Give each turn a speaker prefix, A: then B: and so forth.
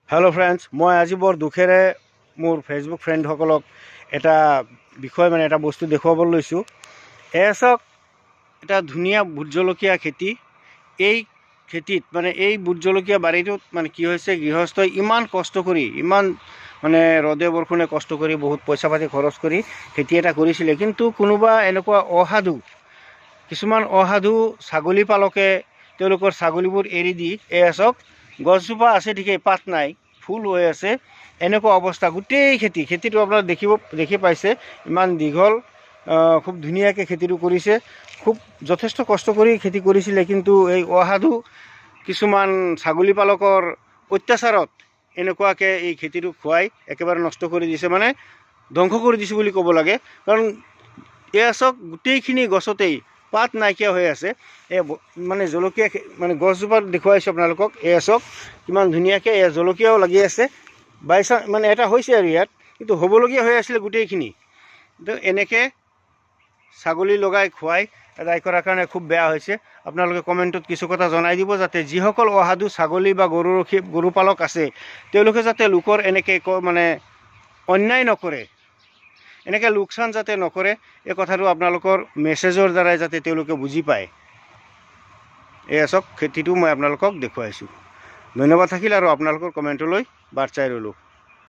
A: Hello' friends, মই আজি বৰ দুখেৰে মোৰ ফেচবুক ফ্ৰেণ্ডসকলক এটা বিষয় এটা বস্তু দেখুৱাবলৈ লৈছোঁ। এয়া চাওক, এটা ধুনীয়া ভোট জলকীয়া খেতি। এই খেতিত এই ভোট জলকীয়া বাৰীটোত কি হৈছে, গৃহস্থই ইমান কষ্ট কৰি, ইমান ৰ'দে বৰষুণে কষ্ট কৰি, বহুত পইচা পাতি খৰচ কৰি খেতি এটা কৰিছিলে। কিন্তু কোনোবা এনেকুৱা কিছুমান অসাধু ছাগলী পালকে তেওঁলোকৰ ছাগলীবোৰ এৰি দি, এয়া চাওক, গছজোপা আছে ঠিকেই, পাত নাই, ফুল হৈ আছে, এনেকুৱা অৱস্থা। গোটেই খেতিটো আপোনালোকে দেখি পাইছে, ইমান দীঘল, খুব ধুনীয়াকৈ খেতিটো কৰিছে, খুব যথেষ্ট কষ্ট কৰি খেতি কৰিছিলে। কিন্তু এই অসাধু কিছুমান ছাগলী পালকৰ অত্যাচাৰত এনেকুৱাকৈ এই খেতিটো খুৱাই একেবাৰে নষ্ট কৰি দিছে, ধ্বংস কৰি দিছে বুলি ক'ব লাগে। কাৰণ এয়া চাওক, গোটেইখিনি গছতেই পাত নাইকিয়া হৈ আছে। এই জলকীয়া গছজোপা দেখুৱাইছোঁ আপোনালোকক। এয়া চাওক কিমান ধুনীয়াকৈ এয়া জলকীয়াও লাগি আছে। বাইচান্স এটা হৈছে আৰু ইয়াত, কিন্তু হ'বলগীয়া হৈ আছিলে গোটেইখিনি। কিন্তু এনেকৈ ছাগলী লগাই খুৱাই আদায় কৰাৰ কাৰণে খুব বেয়া হৈছে। আপোনালোকে কমেণ্টত কিছু কথা জনাই দিব, যাতে যিসকল অসাধু ছাগলী বা গৰু পালক আছে, তেওঁলোকে যাতে লোকৰ এনেকৈ অন্যায় নকৰে, এনেকৈ লোকচান যাতে নকৰে, এই কথাটো আপোনালোকৰ মেছেজৰ দ্বাৰাই যাতে তেওঁলোকে বুজি পায়। এয়া চাওক, খেতিটো মই আপোনালোকক দেখুৱাইছোঁ। ধন্যবাদ থাকিল, আৰু আপোনালোকৰ কমেণ্টলৈ বাট চাই ৰ'লোঁ।